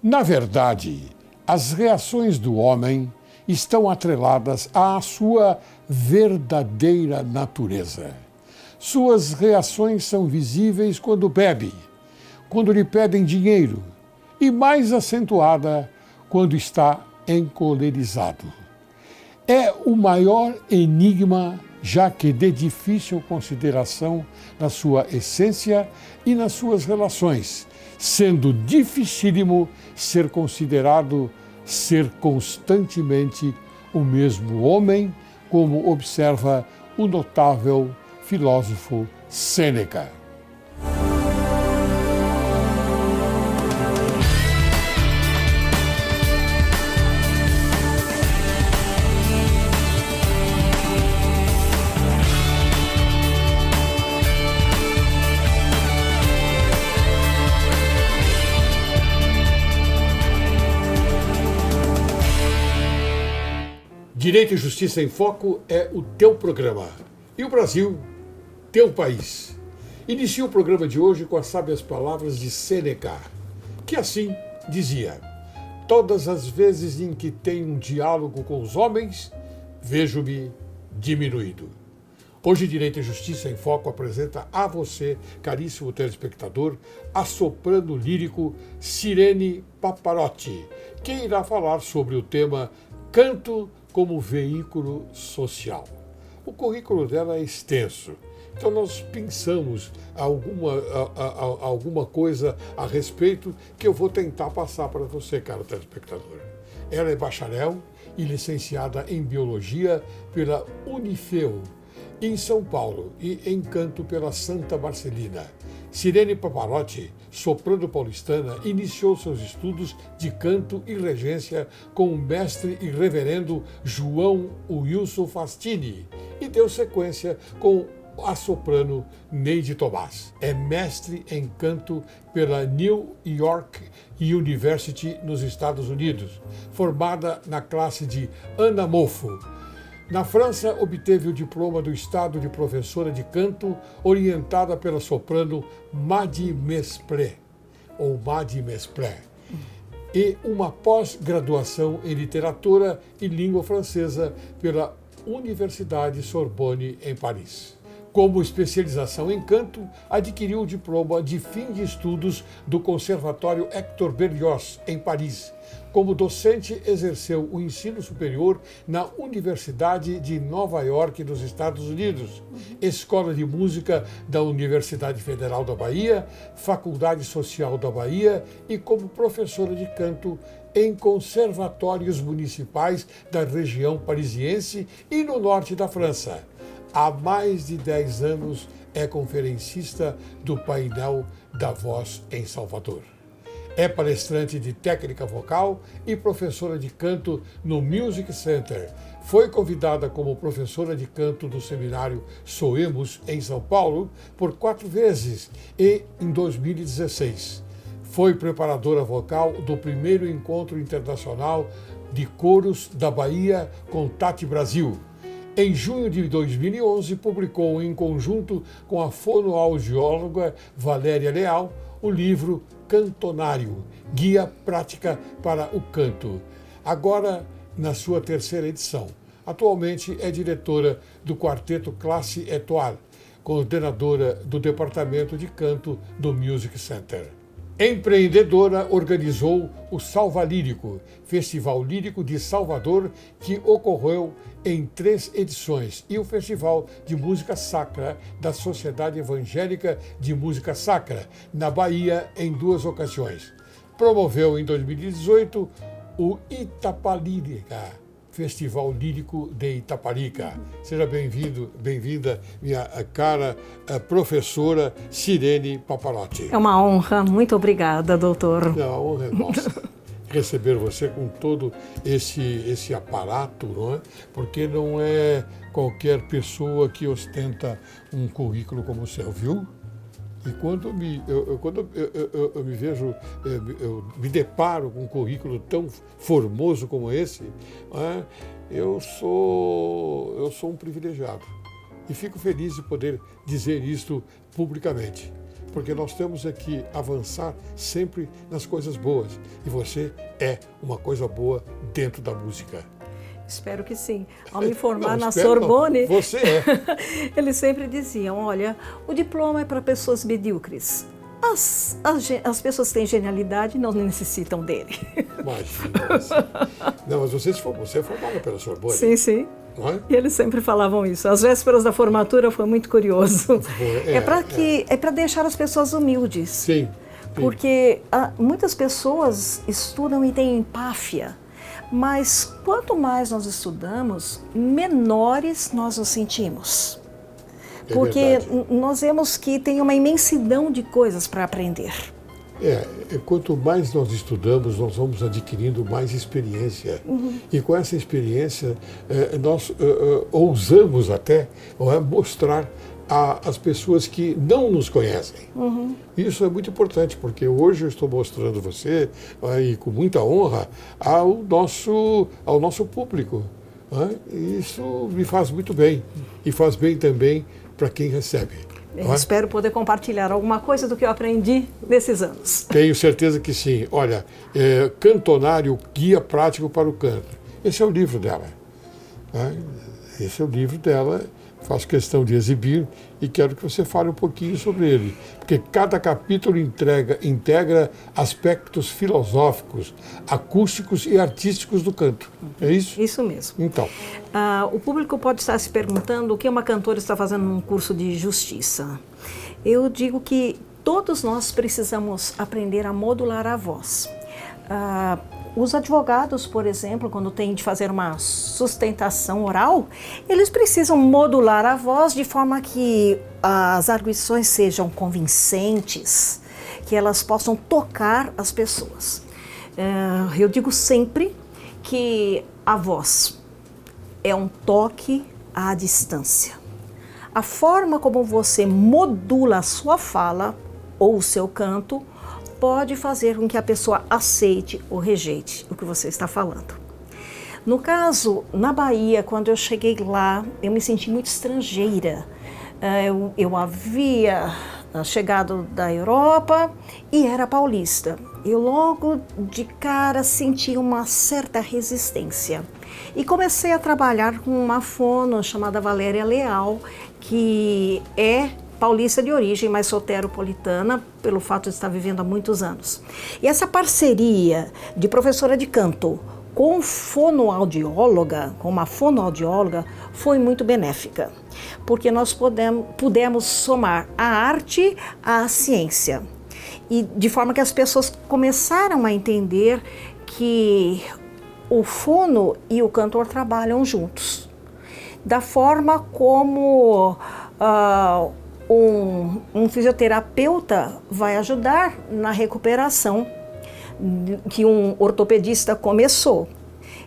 Na verdade, as reações do homem estão atreladas à sua verdadeira natureza. Suas reações são visíveis quando bebe, quando lhe pedem dinheiro, e mais acentuada quando está encolerizado. É o maior enigma, já que de difícil consideração na sua essência e nas suas relações, sendo dificílimo ser considerado ser constantemente o mesmo homem, como observa o notável filósofo Sêneca. Direito e Justiça em Foco é o teu programa. E o Brasil, teu país. Inicio o programa de hoje com as sábias palavras de Sêneca, que assim dizia: todas as vezes em que tenho um diálogo com os homens, vejo-me diminuído. Hoje, Direito e Justiça em Foco apresenta a você, caríssimo telespectador, a soprano lírico Sirene Paparotti, que irá falar sobre o tema Canto como veículo social. O currículo dela é extenso, então nós pensamos alguma coisa a respeito que eu vou tentar passar para você, caro telespectador. Ela é bacharel e licenciada em Biologia pela Unifeu, em São Paulo, e em canto pela Santa Marcelina. Sirene Paparotti, soprano paulistana, iniciou seus estudos de canto e regência com o mestre e reverendo João Wilson Fastini e deu sequência com a soprano Neide Tomás. É mestre em canto pela New York University nos Estados Unidos, formada na classe de Ana Moffo. Na França, obteve o diploma do Estado de professora de canto, orientada pela soprano Madi Mesplé, e uma pós-graduação em literatura e língua francesa pela Universidade Sorbonne, em Paris. Como especialização em canto, adquiriu o diploma de fim de estudos do Conservatório Hector Berlioz, em Paris. Como docente, exerceu o ensino superior na Universidade de Nova York, nos Estados Unidos, Escola de Música da Universidade Federal da Bahia, Faculdade Social da Bahia e como professora de canto em conservatórios municipais da região parisiense e no norte da França. Há mais de 10 anos é conferencista do painel da Voz em Salvador. É palestrante de técnica vocal e professora de canto no Music Center. Foi convidada como professora de canto do seminário Soemos, em São Paulo, por 4 vezes e em 2016. Foi preparadora vocal do primeiro encontro internacional de coros da Bahia com Tati Brasil. Em junho de 2011, publicou, em conjunto com a fonoaudióloga Valéria Leal, o livro Cantonário, Guia Prática para o Canto, agora na sua 3ª edição. Atualmente é diretora do Quarteto Classe Étoile, coordenadora do Departamento de Canto do Music Center. Empreendedora, organizou o Salva Lírico, Festival Lírico de Salvador, que ocorreu em 3 edições, e o Festival de Música Sacra da Sociedade Evangélica de Música Sacra, na Bahia, em 2 ocasiões. Promoveu em 2018 o Itapalírica, Festival Lírico de Itaparica. Seja bem-vinda, minha cara professora Sirene Paparotti. É uma honra, muito obrigada, doutor. A honra é nossa receber você com todo esse aparato, não é? Porque não é qualquer pessoa que ostenta um currículo como o seu, viu? E quando eu me vejo, eu me deparo com um currículo tão formoso como esse, eu sou um privilegiado. E fico feliz de poder dizer isto publicamente, porque nós temos que avançar sempre nas coisas boas. E você é uma coisa boa dentro da música. Espero que sim. Ao me formar na espero Sorbonne, não. Você é. eles sempre diziam, olha, o diploma é para pessoas medíocres. As pessoas que têm genialidade não necessitam dele. Imagina. Não, mas você é formada pela Sorbonne. Sim, sim. Não é? E eles sempre falavam isso. As vésperas da formatura foi muito curioso. É para deixar as pessoas humildes. Sim. Porque muitas pessoas estudam e têm empáfia. Mas quanto mais nós estudamos, menores nós nos sentimos. Porque nós vemos que tem uma imensidão de coisas para aprender. Quanto mais nós estudamos, nós vamos adquirindo mais experiência. E com essa experiência, nós ousamos até mostrar às pessoas que não nos conhecem. Isso é muito importante, porque hoje eu estou mostrando você, e com muita honra, ao nosso público. Isso me faz muito bem, e faz bem também para quem recebe. Espero poder compartilhar alguma coisa do que eu aprendi nesses anos. Tenho certeza que sim. Olha, Cantonário, Guia Prático para o Canto. Esse é o livro dela. Esse é o livro dela. Faço questão de exibir e quero que você fale um pouquinho sobre ele. Porque cada capítulo integra aspectos filosóficos, acústicos e artísticos do canto. É isso? Isso mesmo. Então. O público pode estar se perguntando o que uma cantora está fazendo num curso de justiça. Eu digo que todos nós precisamos aprender a modular a voz. Os advogados, por exemplo, quando têm de fazer uma sustentação oral, eles precisam modular a voz de forma que as arguições sejam convincentes, que elas possam tocar as pessoas. Eu digo sempre que a voz é um toque à distância. A forma como você modula a sua fala ou o seu canto pode fazer com que a pessoa aceite ou rejeite o que você está falando. No caso, na Bahia, quando eu cheguei lá, eu me senti muito estrangeira. Eu havia chegado da Europa e era paulista. Eu logo de cara senti uma certa resistência. E comecei a trabalhar com uma fono chamada Valéria Leal, que é paulista de origem, mas soteropolitana, pelo fato de estar vivendo há muitos anos. E essa parceria de professora de canto com fonoaudióloga, com uma fonoaudióloga, foi muito benéfica, porque nós pudemos somar a arte à ciência. E de forma que as pessoas começaram a entender que o fono e o cantor trabalham juntos. Da forma como um fisioterapeuta vai ajudar na recuperação que um ortopedista começou.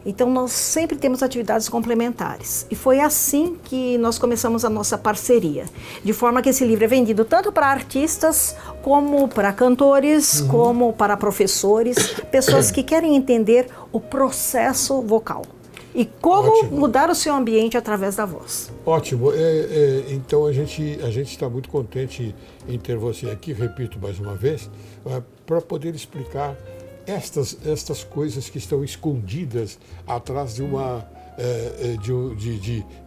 Então, nós sempre temos atividades complementares. E foi assim que nós começamos a nossa parceria. De forma que esse livro é vendido tanto para artistas, como para cantores, como para professores, pessoas que querem entender o processo vocal. E como mudar o seu ambiente através da voz. Ótimo. Então a gente está muito contente em ter você aqui, repito mais uma vez, para poder explicar estas coisas que estão escondidas atrás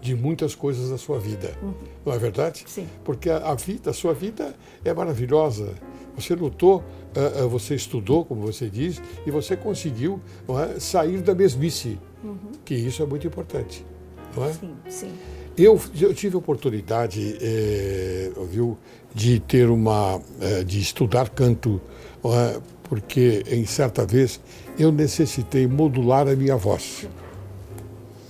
de muitas coisas da sua vida. Não é verdade? Sim. Porque a sua vida é maravilhosa. Você lutou, você estudou, como você diz, e você conseguiu sair da mesmice. Que isso é muito importante, não é? Sim, sim. Eu tive a oportunidade, de ter de estudar canto, porque em certa vez eu necessitei modular a minha voz.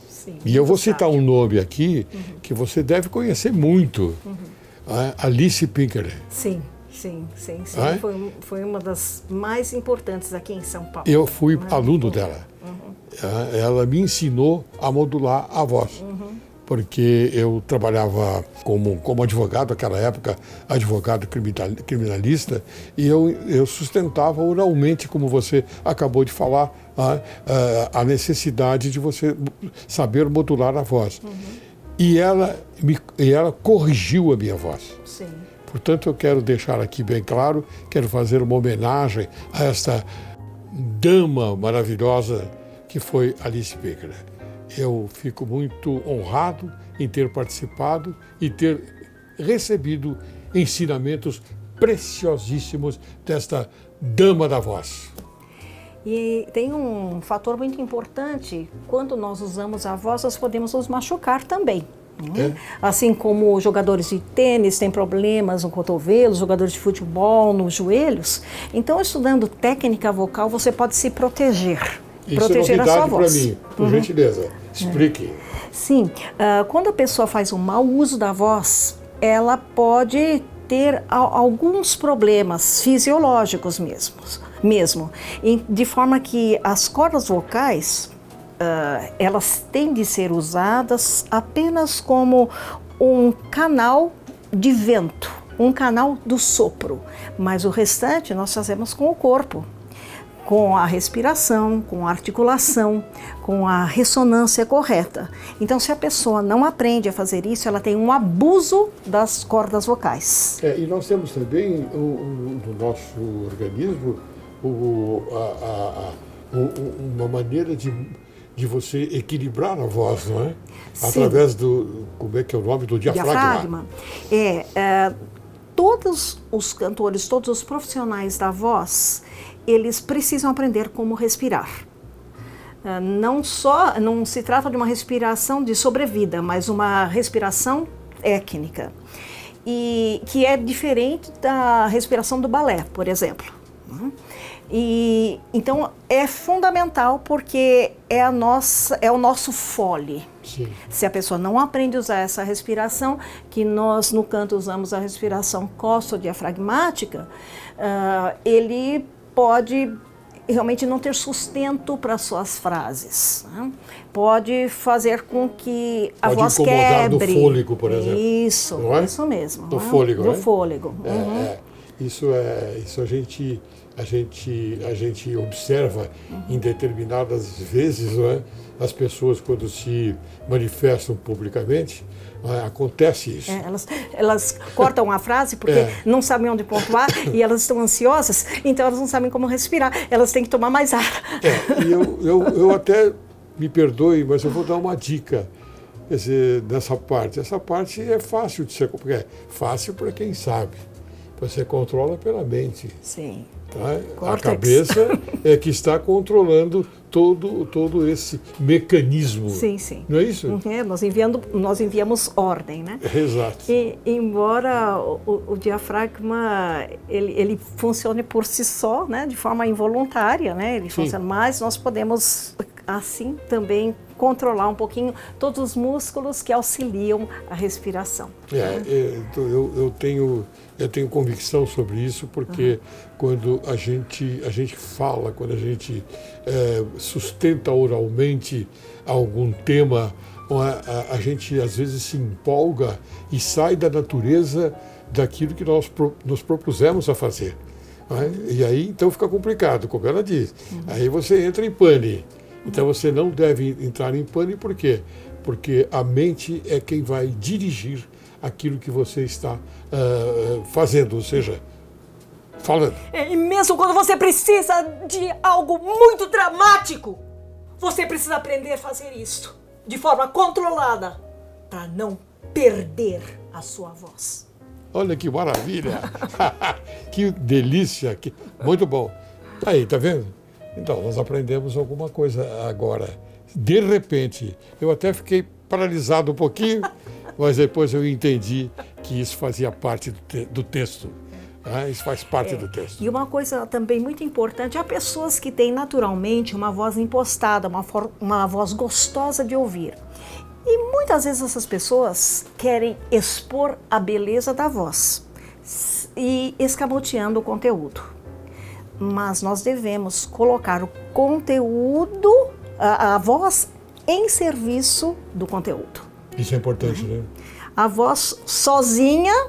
Sim, e eu vou citar um nome aqui que você deve conhecer muito, Alice Pinkerton. Sim. Sim. Foi uma das mais importantes aqui em São Paulo. Eu fui aluno dela. Ela me ensinou a modular a voz, porque eu trabalhava como advogado naquela época, advogado criminalista, e eu sustentava oralmente, como você acabou de falar, a necessidade de você saber modular a voz. E ela corrigiu a minha voz. Sim. Portanto, eu quero deixar aqui bem claro, quero fazer uma homenagem a esta dama maravilhosa que foi Alice Becker. Eu fico muito honrado em ter participado e ter recebido ensinamentos preciosíssimos desta dama da voz. E tem um fator muito importante: quando nós usamos a voz, nós podemos nos machucar também. Assim como jogadores de tênis têm problemas no cotovelo, jogadores de futebol nos joelhos. Então, estudando técnica vocal, você pode se proteger. Isso proteger é a sua novidade voz. para mim, por gentileza. Explique. Sim, quando a pessoa faz um mau uso da voz, ela pode ter alguns problemas fisiológicos mesmo. De forma que as cordas vocais, elas têm de ser usadas apenas como um canal de vento, um canal do sopro, mas o restante nós fazemos com o corpo, com a respiração, com a articulação, com a ressonância correta. Então, se a pessoa não aprende a fazer isso, ela tem um abuso das cordas vocais. E nós temos também no nosso organismo uma maneira de você equilibrar a voz, não é? Sim. Através do, como é que é o nome? Do diafragma. Todos os cantores, todos os profissionais da voz, eles precisam aprender como respirar. Não se trata de uma respiração de sobrevida, mas uma respiração técnica, e que é diferente da respiração do balé, por exemplo. E então é fundamental, porque é o nosso fole. Sim. Se a pessoa não aprende a usar essa respiração, que nós no canto usamos a respiração costo-diafragmática, ele pode realmente não ter sustento para suas frases, né? Pode fazer com que a voz quebre. Do fôlego, por exemplo. Isso, não é? Isso mesmo. Do fôlego, do né? fôlego. Isso a gente observa em determinadas vezes, não é? As pessoas, quando se manifestam publicamente, acontece isso. Elas cortam a frase porque não sabem onde pontuar e elas estão ansiosas, então elas não sabem como respirar, elas têm que tomar mais ar. E eu até, me perdoe, mas eu vou dar uma dica. Quer dizer, nessa parte. Essa parte é fácil de ser, porque é fácil para quem sabe. Você controla pela mente. Sim. Tá? A cabeça é que está controlando todo esse mecanismo. Sim, sim. Não é isso? Nós enviamos ordem, né? Exato. E, embora o diafragma ele funcione por si só, né, de forma involuntária, né? Ele funciona, mas nós podemos assim também controlar um pouquinho todos os músculos que auxiliam a respiração. Eu tenho convicção sobre isso, porque quando a gente fala, quando a gente sustenta oralmente algum tema, a gente às vezes se empolga e sai da natureza daquilo que nós nos propusemos a fazer. E aí então fica complicado, como ela diz. Aí você entra em pane. Então você não deve entrar em pane, por quê? Porque a mente é quem vai dirigir aquilo que você está fazendo, ou seja, falando. E mesmo quando você precisa de algo muito dramático, você precisa aprender a fazer isso de forma controlada, para não perder a sua voz. Olha que maravilha! Que delícia! Muito bom. Aí, tá vendo? Então, nós aprendemos alguma coisa agora. De repente, eu até fiquei paralisado um pouquinho, mas depois eu entendi que isso fazia parte do texto. Isso faz parte do texto. E uma coisa também muito importante, há pessoas que têm naturalmente uma voz impostada, uma voz gostosa de ouvir. E muitas vezes essas pessoas querem expor a beleza da voz e escamoteando o conteúdo. Mas nós devemos colocar o conteúdo, a voz, em serviço do conteúdo. Isso é importante, né? A voz sozinha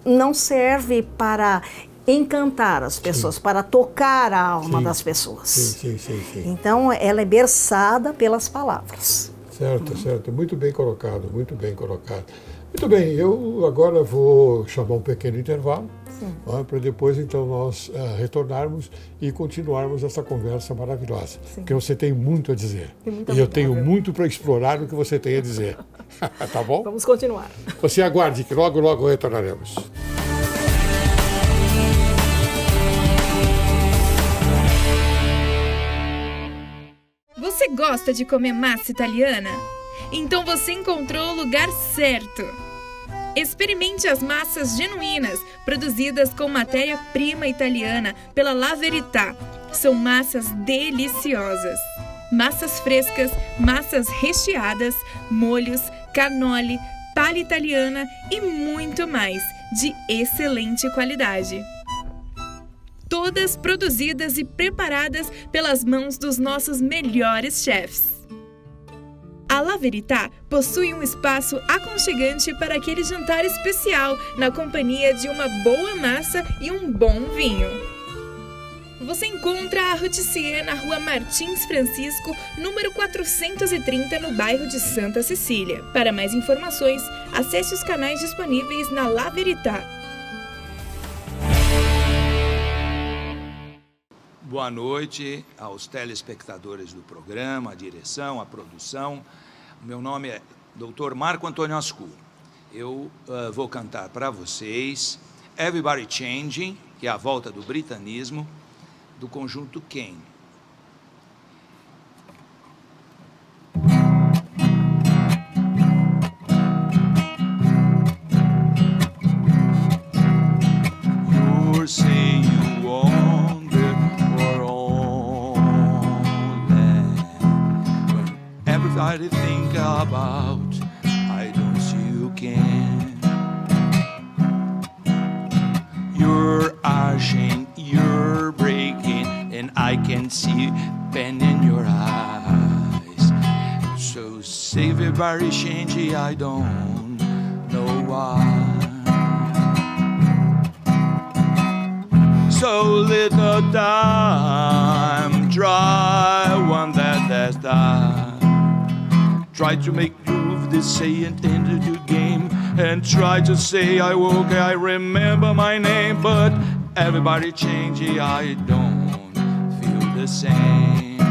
não serve para encantar as pessoas, para tocar a alma das pessoas. Sim. Então, ela é berçada pelas palavras. Certo. Muito bem colocado, muito bem colocado. Muito bem, eu agora vou chamar um pequeno intervalo, para depois então nós retornarmos e continuarmos essa conversa maravilhosa. Sim. Porque você tem muito a dizer. E eu tenho muito para explorar o que você tem a dizer. Tá bom? Vamos continuar. Você aguarde que logo, logo retornaremos. Você gosta de comer massa italiana? Então você encontrou o lugar certo! Experimente as massas genuínas, produzidas com matéria-prima italiana pela La Verità. São massas deliciosas. Massas frescas, massas recheadas, molhos, cannoli, palha italiana e muito mais, de excelente qualidade. Todas produzidas e preparadas pelas mãos dos nossos melhores chefs. A La Verità possui um espaço aconchegante para aquele jantar especial na companhia de uma boa massa e um bom vinho. Você encontra a Routissier na Rua Martins Francisco, número 430, no bairro de Santa Cecília. Para mais informações, acesse os canais disponíveis na La Verità. Boa noite aos telespectadores do programa, a direção, a produção. Meu nome é Dr. Marco Antônio Ascu. Eu vou cantar para vocês Everybody Changing, que é a volta do britanismo, do conjunto Quem. You're saying you wander for all that. When everybody think about, I don't see you can. You're arching, you're breaking, and I can see pain in your eyes. So say everybody changing, I don't know why. So little time, try one that has died. Try to make move this say and enter the game, and try to say I woke, I remember my name, but everybody changing, I don't feel the same.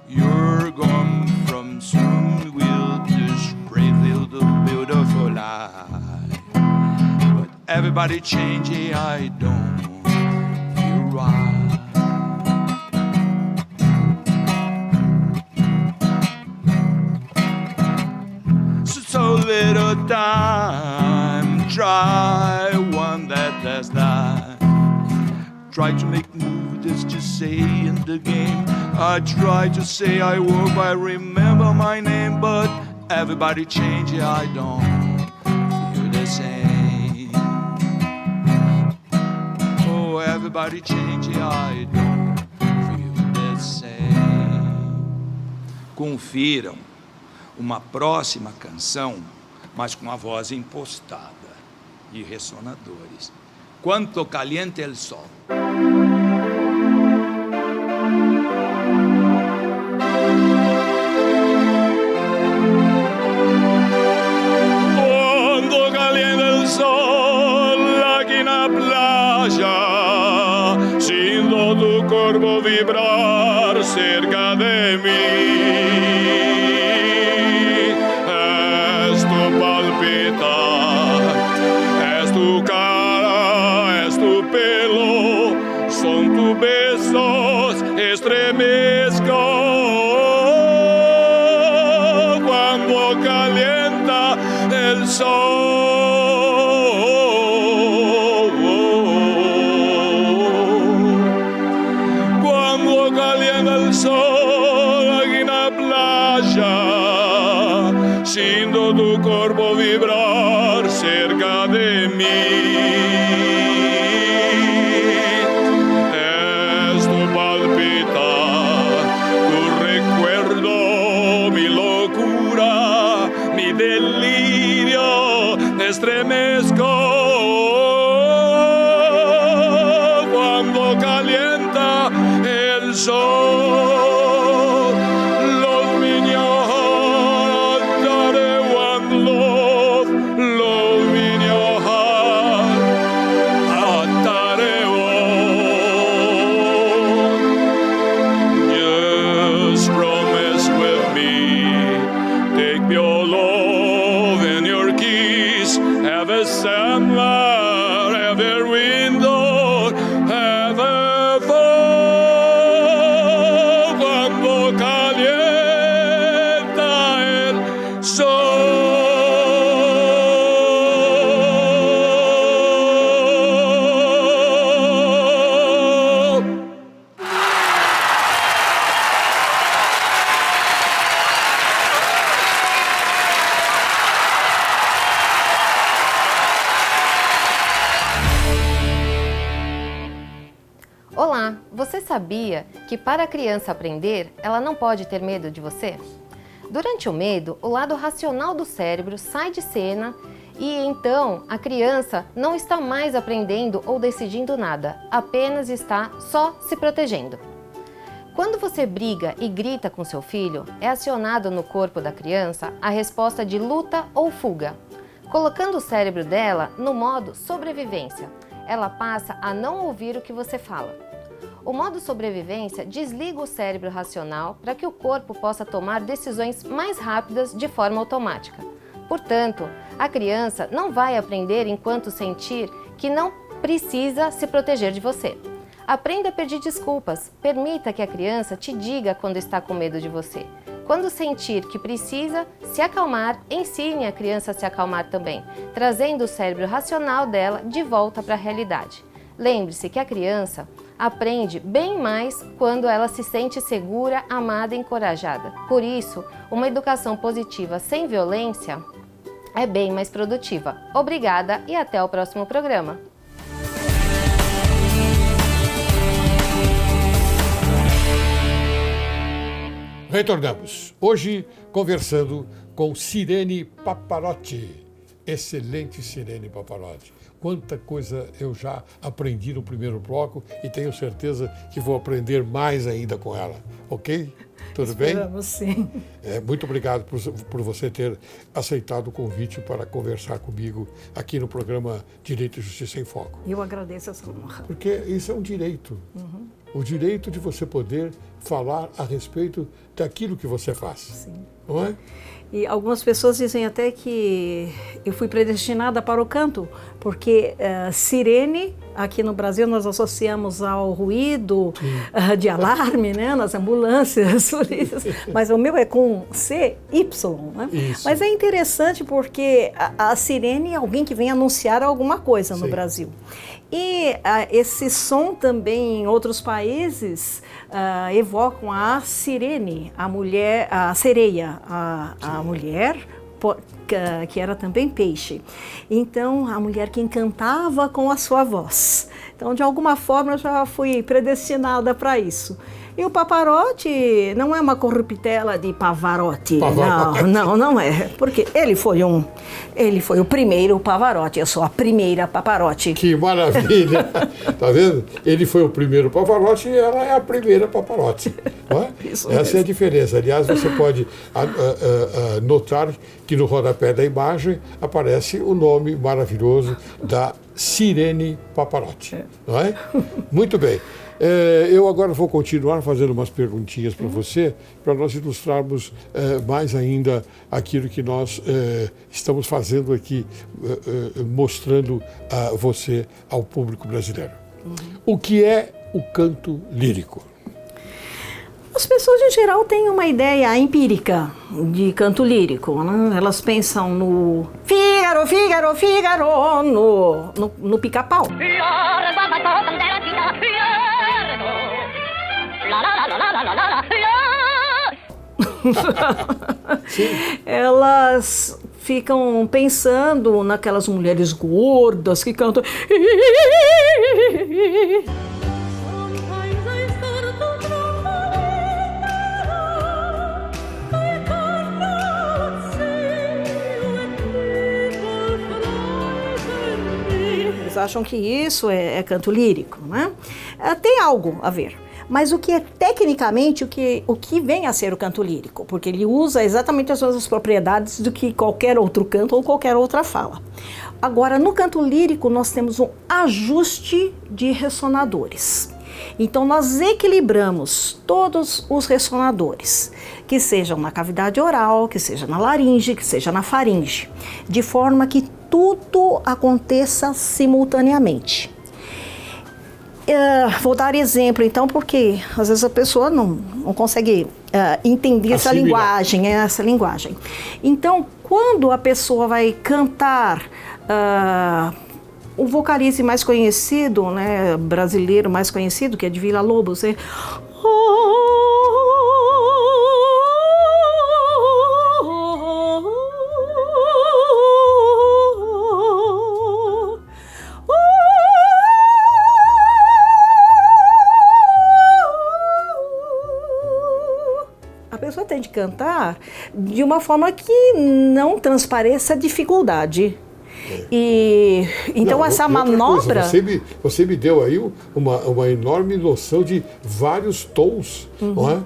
You're gone from soon, will this brave little beautiful life, but everybody changing, I don't feel right. So little time, try one that has died. Try to make move, that's just say in the game. I try to say I woke, I remember my name, but everybody change, I don't feel the same. Oh, everybody change, I don't feel the same. Confiram uma próxima canção, mas com a voz impostada e ressonadores. Quanto caliente el sol. Quando caliente el sol aqui na playa, sinto tu corpo vibrar cerca de mim. Es tu cara, es tu pelo, son tus besos, estremezco cuando calienta el sol. Cuando calienta el sol aquí en la playa, siento tu cuerpo vibrar cerca de mí. Esto palpita, tu recuerdo, mi locura, mi delirio, me estremezco cuando calienta el sol. Los niños sabia que para a criança aprender, ela não pode ter medo de você? Durante o medo, o lado racional do cérebro sai de cena e então a criança não está mais aprendendo ou decidindo nada, apenas está só se protegendo. Quando você briga e grita com seu filho, é acionado no corpo da criança a resposta de luta ou fuga, colocando o cérebro dela no modo sobrevivência. Ela passa a não ouvir o que você fala. O modo sobrevivência desliga o cérebro racional para que o corpo possa tomar decisões mais rápidas de forma automática. Portanto, a criança não vai aprender enquanto sentir que não precisa se proteger de você. Aprenda a pedir desculpas. Permita que a criança te diga quando está com medo de você. Quando sentir que precisa se acalmar, ensine a criança a se acalmar também, trazendo o cérebro racional dela de volta para a realidade. Lembre-se que a criança aprende bem mais quando ela se sente segura, amada e encorajada. Por isso, uma educação positiva sem violência é bem mais produtiva. Obrigada e até o próximo programa. Retornamos. Hoje conversando com Sirene Paparotti. Excelente Sirene Paparotti. Quanta coisa eu já aprendi no primeiro bloco e tenho certeza que vou aprender mais ainda com ela. Ok? Tudo bem? Esperamos, sim. Muito obrigado por você ter aceitado o convite para conversar comigo aqui no programa Direito e Justiça em Foco. Eu agradeço essa honra. Porque isso é um direito. O direito de você poder falar a respeito daquilo que você faz. Sim. Não é? E algumas pessoas dizem até que eu fui predestinada para o canto, porque sirene, aqui no Brasil, nós associamos ao ruído de alarme, né, nas ambulâncias, mas o meu é com CY, né? Isso. Mas é interessante porque a sirene é alguém que vem anunciar alguma coisa no Brasil. E esse som também em outros países evocam a sirene, a mulher, a sereia, a mulher que era também peixe. Então, a mulher que encantava com a sua voz. Então, de alguma forma, eu já fui predestinada para isso. E o Paparotti não é uma corruptela de Pavarotti. Não é. Porque ele foi o primeiro Pavarotti. Eu sou a primeira Paparotti. Que maravilha! Tá vendo? Ele foi o primeiro Pavarotti e ela é a primeira Paparotti. Não é? Essa é a diferença. Aliás, você pode notar que no rodapé da imagem aparece o nome maravilhoso da Sirene Paparotti. Não é? Muito bem. Eu agora vou continuar fazendo umas perguntinhas para você, para nós ilustrarmos mais ainda aquilo que nós estamos fazendo aqui, mostrando a você, ao público brasileiro. O que é o canto lírico? As pessoas, em geral, têm uma ideia empírica de canto lírico, né? Elas pensam no Fígaro, Fígaro, Fígaro, no Pica-Pau. Elas ficam pensando naquelas mulheres gordas que cantam. Eles acham que isso é canto lírico, né? Tem algo a ver. Mas o que é tecnicamente o que vem a ser o canto lírico, porque ele usa exatamente as mesmas propriedades do que qualquer outro canto ou qualquer outra fala. Agora, no canto lírico, nós temos um ajuste de ressonadores. Então, nós equilibramos todos os ressonadores, que sejam na cavidade oral, que seja na laringe, que seja na faringe, de forma que tudo aconteça simultaneamente. Vou dar exemplo, então, porque às vezes a pessoa não consegue entender essa linguagem. Então, quando a pessoa vai cantar, o vocalista mais conhecido, né, brasileiro mais conhecido, que é de Villa-Lobos, é... pessoa tem de cantar de uma forma que não transpareça dificuldade. E então Não, essa e outra manobra... coisa, você me deu aí uma enorme noção de vários tons, não é?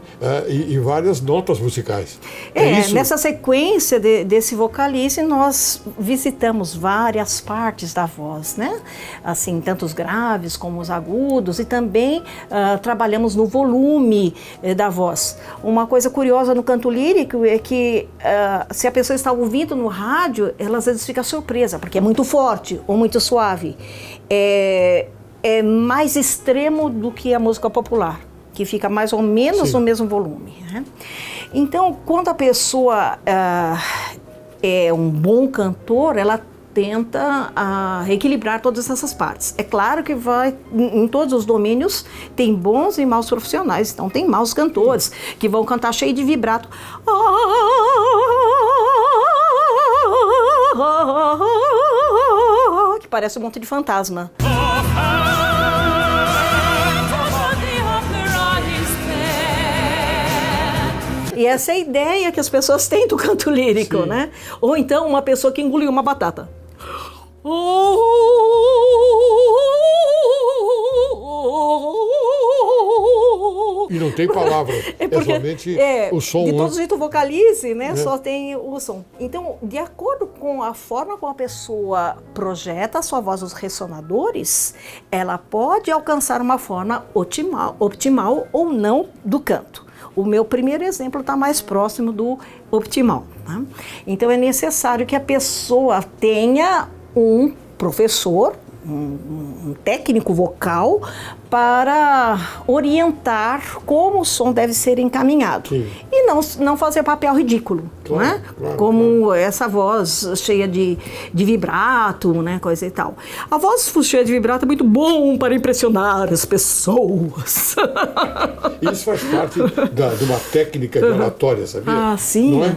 E várias notas musicais. Isso? Nessa sequência desse vocalize, nós visitamos várias partes da voz, né? Assim, tanto os graves como os agudos, e também trabalhamos no volume da voz. Uma coisa curiosa no canto lírico é que se a pessoa está ouvindo no rádio, ela às vezes fica surpresa, porque é muito forte ou muito suave. É mais extremo do que a música popular, que fica mais ou menos no mesmo volume, né? Então, quando a pessoa é um bom cantor, ela tenta equilibrar todas essas partes. É claro que em todos os domínios tem bons e maus profissionais, então tem maus cantores que vão cantar cheio de vibrato. Que parece um monte de fantasma. E essa é a ideia que as pessoas têm do canto lírico, né? Ou então uma pessoa que engoliu uma batata. E não tem palavra, somente o som. De todo jeito, o vocalize, né? Só tem o som. Então, de acordo com a forma como a pessoa projeta a sua voz nos ressonadores, ela pode alcançar uma forma optimal ou não do canto. O meu primeiro exemplo está mais próximo do optimal, né? Então, é necessário que a pessoa tenha um professor, um técnico vocal, para orientar como o som deve ser encaminhado. Sim. E não fazer papel ridículo, né? Como essa voz cheia de vibrato, né? Coisa e tal. A voz cheia de vibrato é muito bom para impressionar as pessoas. Isso faz parte de uma técnica de oratória, sabia? Ah, sim. Não é?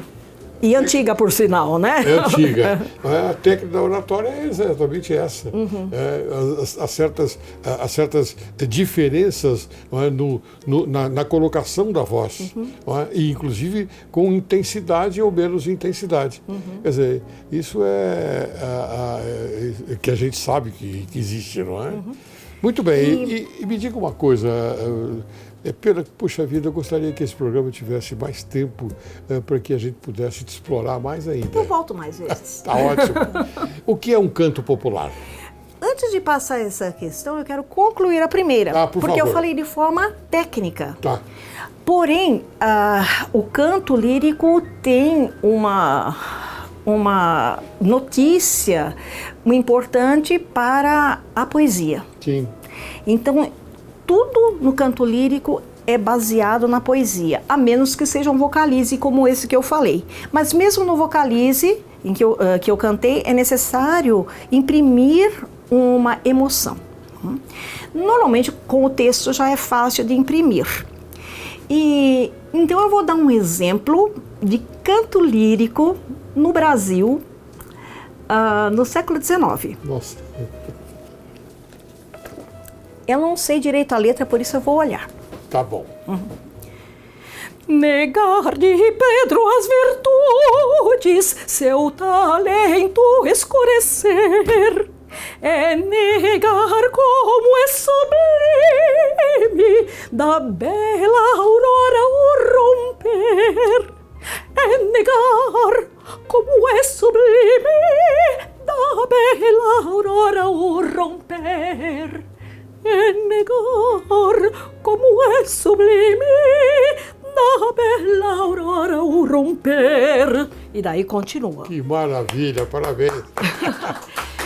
E antiga, por sinal, né? É antiga. A técnica da oratória é exatamente essa. Há certas diferenças, não é, na colocação da voz, não é? E inclusive com intensidade ou menos intensidade. Quer dizer, isso é que a gente sabe que existe, não é? Muito bem. E me diga uma coisa... puxa vida, eu gostaria que esse programa tivesse mais tempo para que a gente pudesse te explorar mais ainda. Eu volto mais vezes. Tá ótimo. O que é um canto popular? Antes de passar essa questão, eu quero concluir a primeira, por porque favor. eu falei de forma técnica. Tá. Porém, o canto lírico tem uma notícia importante para a poesia. Sim. Então, tudo no canto lírico é baseado na poesia, a menos que seja um vocalize como esse que eu falei. Mas mesmo no vocalize em que eu cantei, é necessário imprimir uma emoção. Normalmente, com o texto já é fácil de imprimir. E então eu vou dar um exemplo de canto lírico no Brasil no século XIX. Nossa. Eu não sei direito a letra, por isso eu vou olhar. Tá bom. Negar de Pedro as virtudes, seu talento escurecer, é negar como é sublime da bela aurora o romper, é negar como é sublime da bela aurora o romper. É negar como é sublime da bela aurora o romper. E daí continua. Que maravilha, parabéns.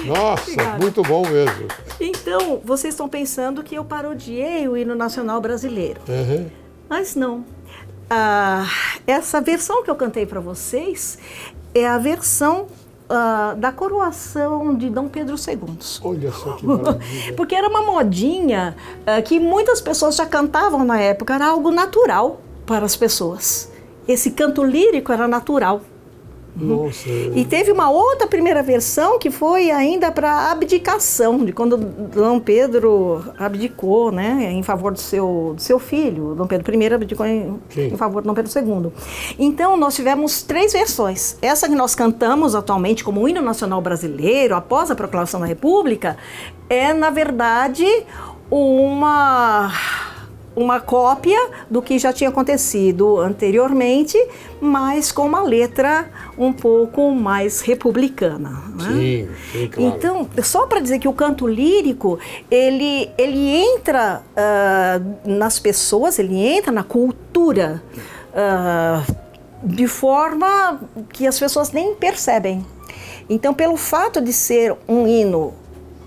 Nossa, Obrigada. Muito bom mesmo. Então, vocês estão pensando que eu parodiei o hino nacional brasileiro. Mas não. Essa versão que eu cantei para vocês é a versão da coroação de Dom Pedro II. Olha só que maravilha. Porque era uma modinha que muitas pessoas já cantavam na época, era algo natural para as pessoas. Esse canto lírico era natural. Nossa. E teve uma outra primeira versão que foi ainda para abdicação, de quando Dom Pedro abdicou, né, em favor do seu filho. Dom Pedro I abdicou em favor de Dom Pedro II. Então, nós tivemos 3 versões. Essa que nós cantamos atualmente como o hino nacional brasileiro, após a proclamação da República, é, na verdade, uma cópia do que já tinha acontecido anteriormente, mas com uma letra um pouco mais republicana. Né? Sim, claro. Então, só para dizer que o canto lírico, ele entra nas pessoas, ele entra na cultura de forma que as pessoas nem percebem. Então, pelo fato de ser um hino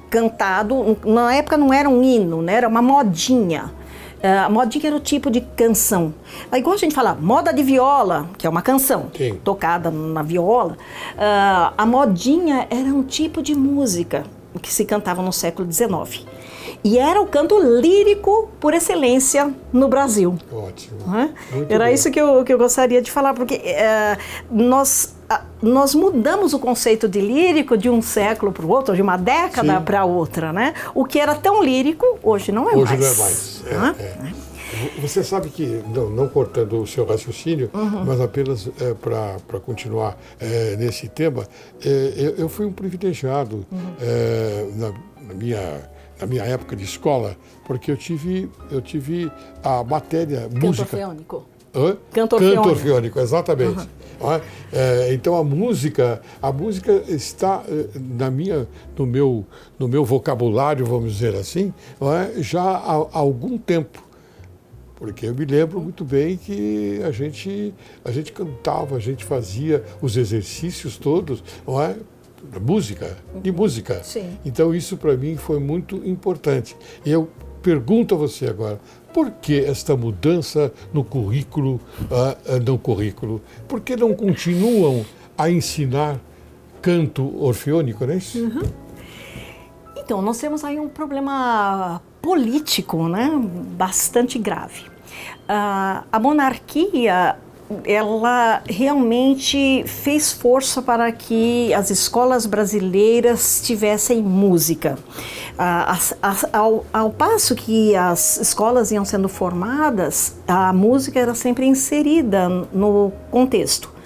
cantado, na época não era um hino, né? Era uma modinha. A modinha era o tipo de canção. É igual a gente fala, moda de viola, que é uma canção tocada na viola. A modinha era um tipo de música que se cantava no século XIX. E era o canto lírico por excelência no Brasil. Ótimo. Era isso que eu gostaria de falar, porque nós mudamos o conceito de lírico de um século para o outro, de uma década para outra, né? O que era tão lírico, hoje não é mais. Hoje não é mais. Você sabe que, não cortando o seu raciocínio, mas apenas para continuar nesse tema, eu fui um privilegiado na minha época de escola, porque eu tive a matéria música. Orfeônico. Canto orfeônico, exatamente. Então a música está no meu vocabulário, vamos dizer assim, já há algum tempo. Porque eu me lembro muito bem que a gente cantava, a gente fazia os exercícios todos, de música. Sim. Então isso para mim foi muito importante. E eu pergunto a você agora, por que esta mudança no currículo, Por que não continuam a ensinar canto orfeônico, não é isso? Então, nós temos aí um problema político, né, bastante grave. A monarquia, ela realmente fez força para que as escolas brasileiras tivessem música. Ao passo que as escolas iam sendo formadas, a música era sempre inserida no contexto.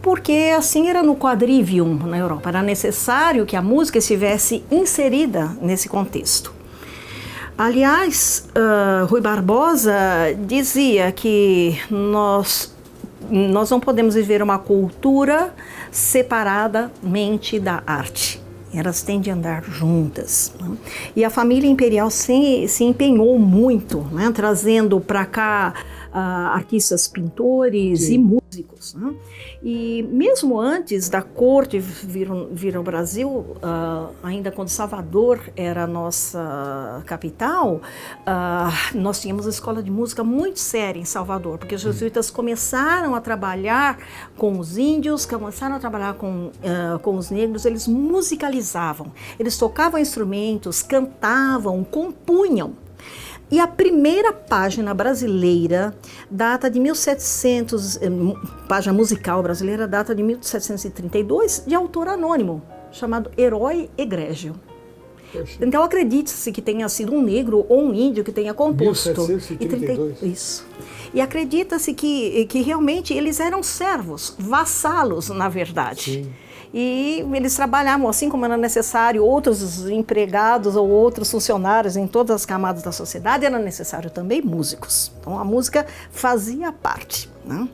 Porque assim era no quadrivium na Europa, era necessário que a música estivesse inserida nesse contexto. Aliás, Rui Barbosa dizia que nós não podemos viver uma cultura separadamente da arte. Elas têm de andar juntas. Né? E a família imperial se empenhou muito, né? Trazendo para cá artistas, pintores e músicos. Né? E mesmo antes da corte vir ao Brasil, ainda quando Salvador era a nossa capital, nós tínhamos uma escola de música muito séria em Salvador, porque os jesuítas começaram a trabalhar com os índios, começaram a trabalhar com os negros, eles musicalizavam, eles tocavam instrumentos, cantavam, compunham. E a primeira página brasileira data de 1700, página musical brasileira data de 1732, de autor anônimo, chamado Herói Egrégio. Então acredite-se que tenha sido um negro ou um índio que tenha composto. 1732. Isso. E acredita-se que realmente eles eram servos, vassalos, na verdade. Sim. E eles trabalhavam, assim como era necessário outros empregados ou outros funcionários em todas as camadas da sociedade, era necessário também músicos. Então a música fazia parte. Né?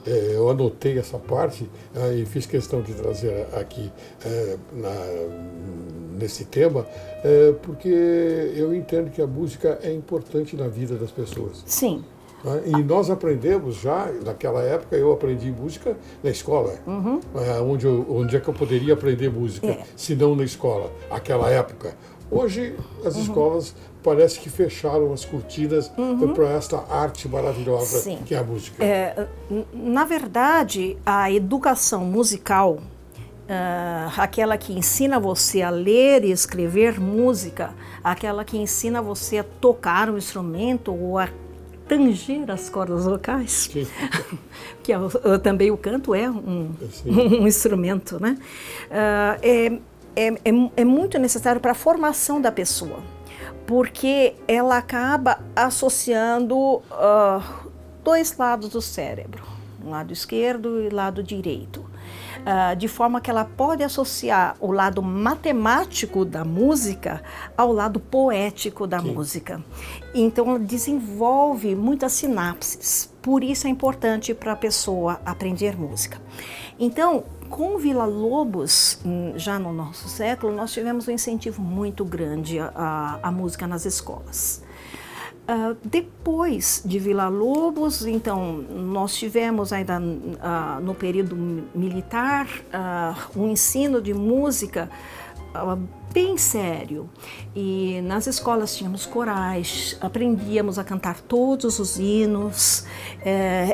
Eu anotei essa parte e fiz questão de trazer aqui nesse tema, porque eu entendo que a música é importante na vida das pessoas. Sim. E nós aprendemos já, naquela época, eu aprendi música na escola. Onde é que eu poderia aprender música, se não na escola, naquela época? Hoje, as escolas parece que fecharam as cortinas para esta arte maravilhosa que é a música. Na verdade, a educação musical, aquela que ensina você a ler e escrever música, aquela que ensina você a tocar um instrumento ou a tanger as cordas vocais, Sim. que também o canto é um instrumento, né? É muito necessário para a formação da pessoa, porque ela acaba associando dois lados do cérebro, um lado esquerdo e o lado direito, de forma que ela pode associar o lado matemático da música ao lado poético da música. Então, ela desenvolve muitas sinapses, por isso é importante para a pessoa aprender música. Então, com Villa-Lobos, já no nosso século, nós tivemos um incentivo muito grande à música nas escolas. Depois de Villa-Lobos, então, nós tivemos ainda no período militar um ensino de música bem sério. E nas escolas tínhamos corais, aprendíamos a cantar todos os hinos,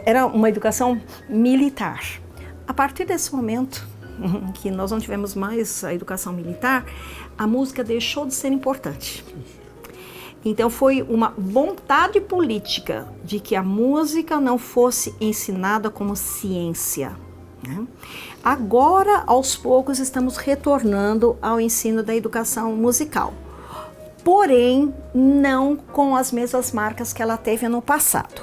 era uma educação militar. A partir desse momento, que nós não tivemos mais a educação militar, a música deixou de ser importante. Então foi uma vontade política de que a música não fosse ensinada como ciência, né? Agora, aos poucos, estamos retornando ao ensino da educação musical, porém não com as mesmas marcas que ela teve no passado.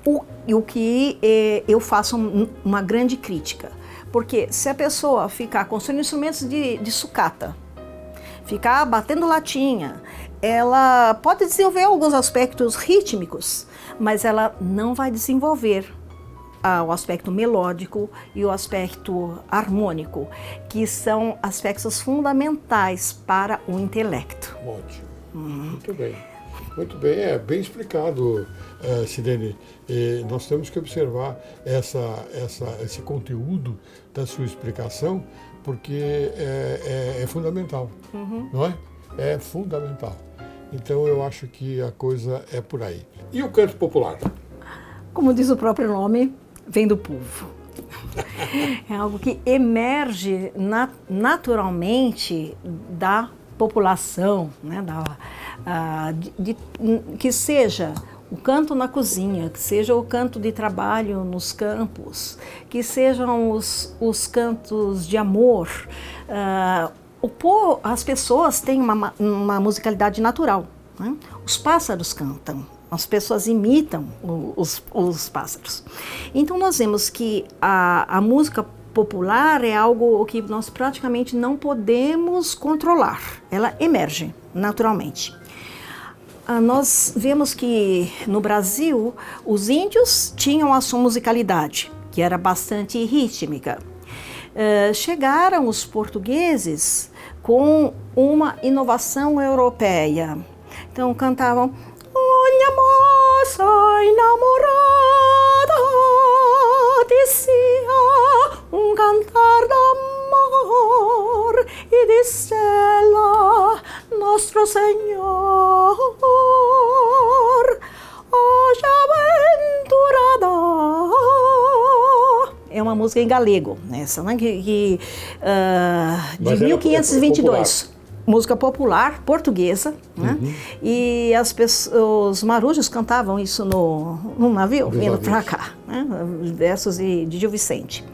O que eu faço uma grande crítica, porque se a pessoa ficar construindo instrumentos de sucata, ficar batendo latinha, ela pode desenvolver alguns aspectos rítmicos, mas ela não vai desenvolver o aspecto melódico e o aspecto harmônico, que são aspectos fundamentais para o intelecto. Ótimo. Muito bem. Muito bem, bem explicado, Sirene. Nós temos que observar esse conteúdo da sua explicação, porque é fundamental, não é? É fundamental. Então eu acho que a coisa é por aí. E o canto popular? Como diz o próprio nome, vem do povo. É algo que emerge naturalmente da população, né? Que seja o canto na cozinha, que seja o canto de trabalho nos campos, que sejam os cantos de amor. As pessoas têm uma musicalidade natural, né? Os pássaros cantam, as pessoas imitam os pássaros. Então nós vemos que a música popular é algo que nós praticamente não podemos controlar, ela emerge naturalmente. Nós vemos que no Brasil os índios tinham a sua musicalidade, que era bastante rítmica. Chegaram os portugueses com uma inovação europeia. Então cantavam: "Olha, moça enamorada, dizia um cantar de amor, e disse ela, Nosso Senhor, hoje aventurada." É uma música em galego, essa, né? De 1522. Música popular portuguesa, né? E os marujos cantavam isso no navio, vindo para cá, né? Versos de Gil Vicente.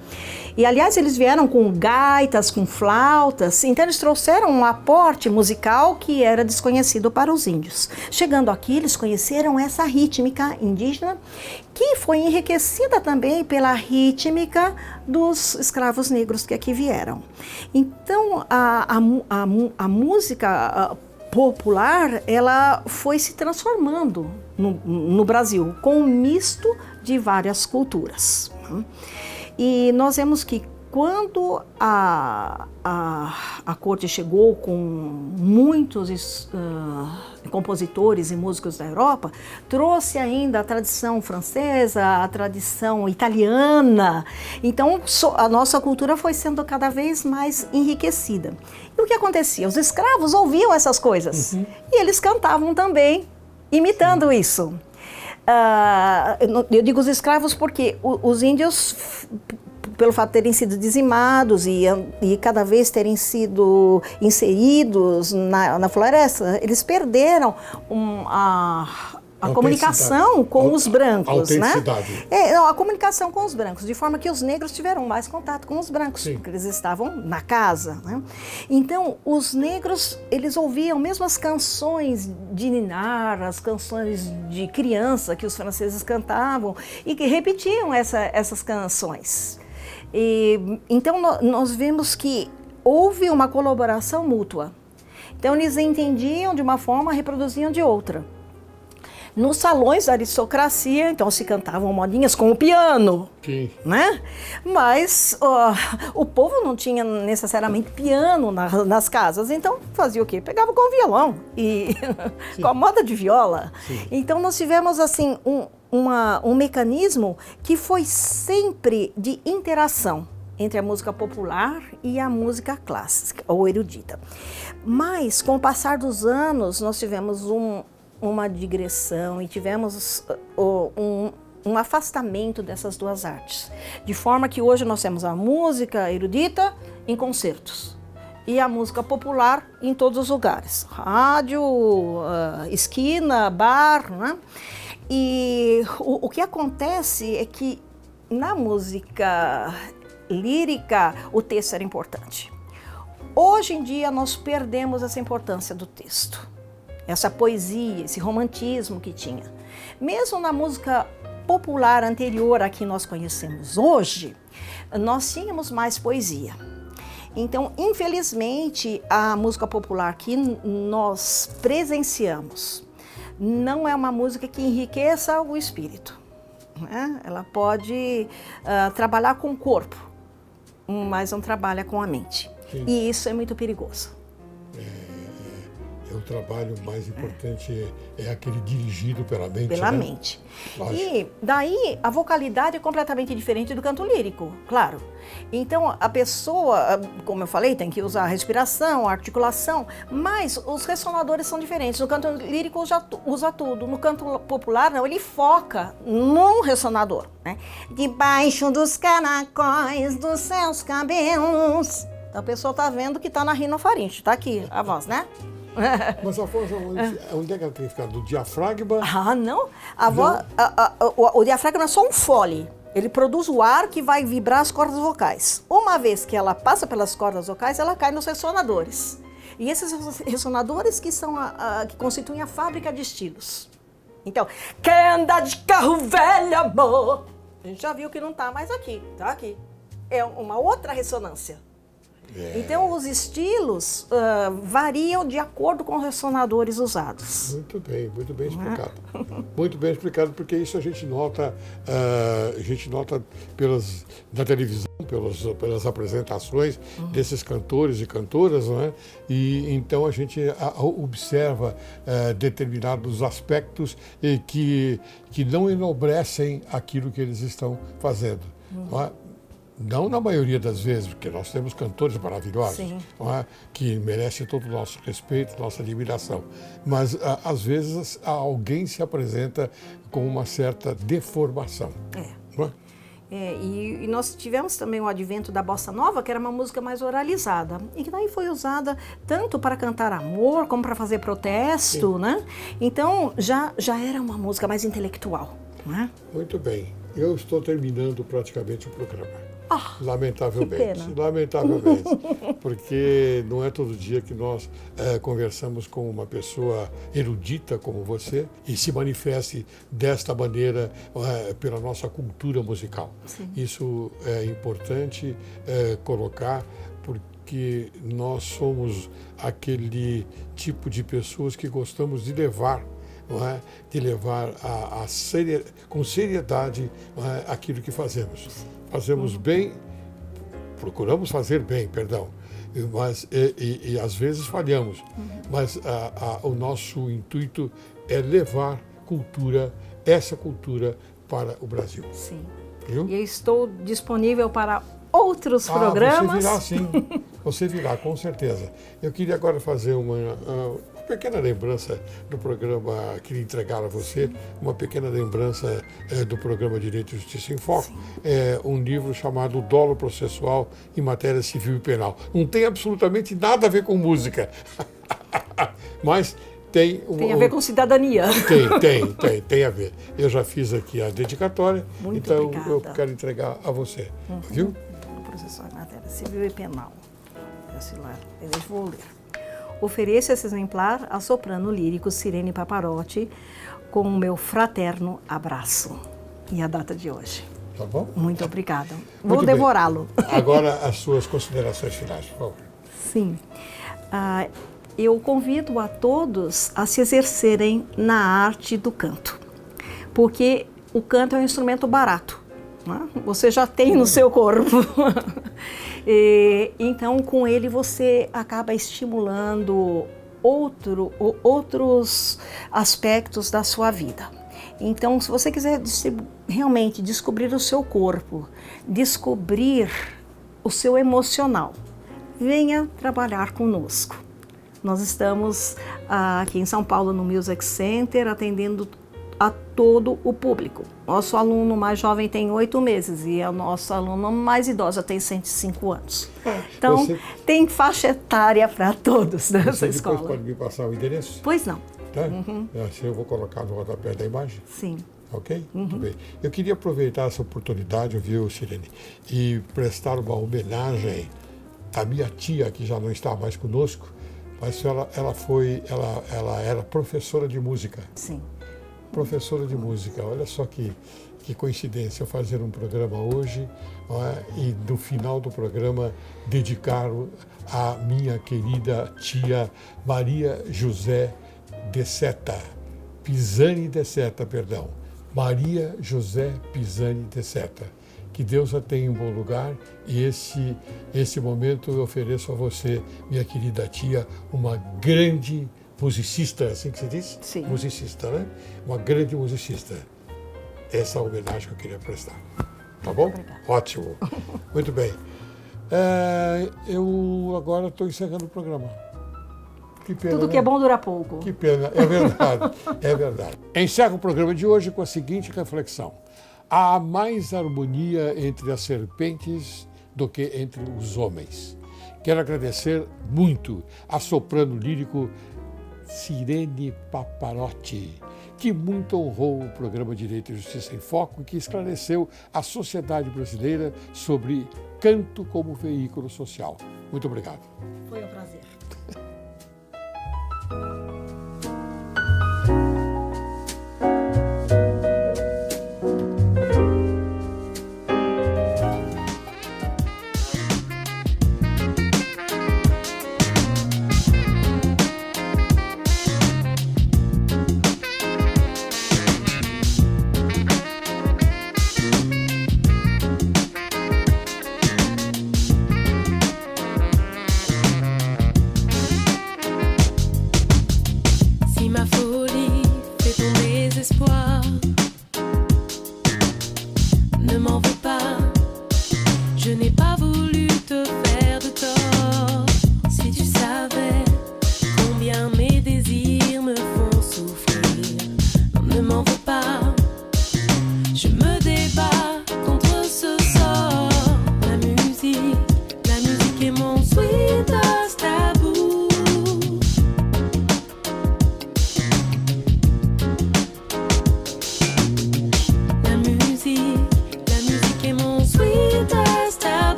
E, aliás, eles vieram com gaitas, com flautas, então eles trouxeram um aporte musical que era desconhecido para os índios. Chegando aqui, eles conheceram essa rítmica indígena, que foi enriquecida também pela rítmica dos escravos negros que aqui vieram. Então, a música popular, ela foi se transformando no Brasil, com um misto de várias culturas. E nós vemos que quando a corte chegou com muitos compositores e músicos da Europa, trouxe ainda a tradição francesa, a tradição italiana. Então, a nossa cultura foi sendo cada vez mais enriquecida. E o que acontecia? Os escravos ouviam essas coisas e eles cantavam também, imitando isso. Eu digo os escravos porque os índios, pelo fato de terem sido dizimados e cada vez terem sido inseridos na floresta, eles perderam a comunicação com os brancos, né? Autenticidade. A comunicação com os brancos, de forma que os negros tiveram mais contato com os brancos, Sim. porque eles estavam na casa, né? Então, os negros, eles ouviam mesmo as canções de ninar, as canções de criança que os franceses cantavam e que repetiam essas canções. Então, nós vemos que houve uma colaboração mútua. Então, eles entendiam de uma forma, reproduziam de outra. Nos salões da aristocracia, então, se cantavam modinhas com o piano, Sim. né? Mas o povo não tinha necessariamente piano nas casas, então fazia o quê? Pegava com o violão e com a moda de viola. Sim. Então, nós tivemos, assim, um mecanismo que foi sempre de interação entre a música popular e a música clássica ou erudita. Mas, com o passar dos anos, nós tivemos uma digressão e tivemos um afastamento dessas duas artes. De forma que hoje nós temos a música erudita em concertos e a música popular em todos os lugares. Rádio, esquina, bar, né? E o que acontece é que na música lírica o texto era importante. Hoje em dia nós perdemos essa importância do texto, essa poesia, esse romantismo que tinha. Mesmo na música popular anterior a que nós conhecemos hoje, nós tínhamos mais poesia. Então, infelizmente, a música popular que nós presenciamos não é uma música que enriqueça o espírito, né? Ela pode trabalhar com o corpo, mas não trabalha com a mente. Sim. E isso é muito perigoso. O trabalho mais importante é aquele dirigido pela mente. Pela né? mente. Lógico. E daí a vocalidade é completamente diferente do canto lírico, claro. Então a pessoa, como eu falei, tem que usar a respiração, a articulação, mas os ressonadores são diferentes. No canto lírico usa tudo, no canto popular não, ele foca num ressonador, né? Debaixo dos caracóis dos seus cabelos. Então a pessoa está vendo que está na rinofaringe, está aqui a voz, né? Mas a voz, onde é que ela tem que ficar? Do diafragma? Ah, não. O diafragma é só um fole. Ele produz o ar que vai vibrar as cordas vocais. Uma vez que ela passa pelas cordas vocais, ela cai nos ressonadores. E esses ressonadores que que constituem a fábrica de estilos. Então, quer andar de carro velho, amor? A gente já viu que não está mais aqui. Está aqui. É uma outra ressonância. Então, os estilos variam de acordo com os ressonadores usados. Muito bem explicado. Muito bem explicado, porque isso a gente nota na televisão, pelas apresentações desses cantores e cantoras, não é? E então a gente observa determinados aspectos que não enobrecem aquilo que eles estão fazendo. Não é? Não na maioria das vezes, porque nós temos cantores maravilhosos, não é? Que merecem todo o nosso respeito, nossa admiração. Mas, às vezes, alguém se apresenta com uma certa deformação. Não é? E nós tivemos também o advento da bossa nova, que era uma música mais oralizada. E que daí foi usada tanto para cantar amor, como para fazer protesto, né? Então, já era uma música mais intelectual, não é? Muito bem. Eu estou terminando praticamente o programa. Lamentavelmente, porque não é todo dia que nós conversamos com uma pessoa erudita como você e se manifeste desta maneira pela nossa cultura musical. Sim. Isso é importante colocar, porque nós somos aquele tipo de pessoas que gostamos de levar, não é? De levar com seriedade, não é? Aquilo que fazemos. Fazemos bem, procuramos fazer bem, perdão, mas e às vezes falhamos, mas o nosso intuito é levar essa cultura para o Brasil. Sim. Viu? E eu estou disponível para outros programas. Você virá, sim. Você virá, com certeza. Eu queria agora fazer uma pequena lembrança do programa, queria entregar a você uma pequena lembrança do programa Direito e Justiça em Foco. É um livro chamado Dolo Processual em Matéria Civil e Penal. Não tem absolutamente nada a ver com música, mas Tem a ver com cidadania. Tem a ver. Eu já fiz aqui a dedicatória, Muito então obrigada. eu quero entregar a você. Viu? Processório em matéria civil e penal. Eu vou ler. Ofereço esse exemplar a soprano lírico Sirene Paparotti com o meu fraterno abraço. E a data de hoje. Tá bom? Muito obrigada. Muito Vou bem. devorá-lo. Agora as suas considerações finais, por favor. Sim. Eu convido a todos a se exercerem na arte do canto, porque o canto é um instrumento barato, né? Você já tem no seu corpo. Então, com ele, você acaba estimulando outros aspectos da sua vida. Então, se você quiser realmente descobrir o seu corpo, descobrir o seu emocional, venha trabalhar conosco. Nós estamos aqui em São Paulo, no Music Center, atendendo a todo o público. Nosso aluno mais jovem tem 8 meses e a nossa aluna mais idosa tem 105 anos. Então, tem faixa etária para todos nessa escola. Você pode me passar o endereço? Pois não. Tá? Assim eu vou colocar no rodapé da imagem. Sim. Ok? Muito bem. Eu queria aproveitar essa oportunidade, viu, Sirene, e prestar uma homenagem à minha tia, que já não está mais conosco, mas ela era professora de música. Sim. Professora de música. Olha só que coincidência eu fazer um programa hoje, não é? E no final do programa dedicar à minha querida tia Maria José Pisani de Seta, perdão. Maria José Pisani de Seta. Que Deus a tenha em bom lugar e esse momento eu ofereço a você, minha querida tia, uma grande musicista, assim que se diz? Sim. Musicista, né? Uma grande musicista. Essa é a homenagem que eu queria prestar. Tá bom? Obrigada. Ótimo. Muito bem. Eu agora estou encerrando o programa. Que pena, Tudo né? que é bom dura pouco. Que pena, é verdade, é verdade. Encerro o programa de hoje com a seguinte reflexão. Há mais harmonia entre as serpentes do que entre os homens. Quero agradecer muito a soprano lírico Sirene Paparotti, que muito honrou o programa Direito e Justiça em Foco e que esclareceu a sociedade brasileira sobre canto como veículo social. Muito obrigado. Foi um prazer.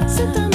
C'est un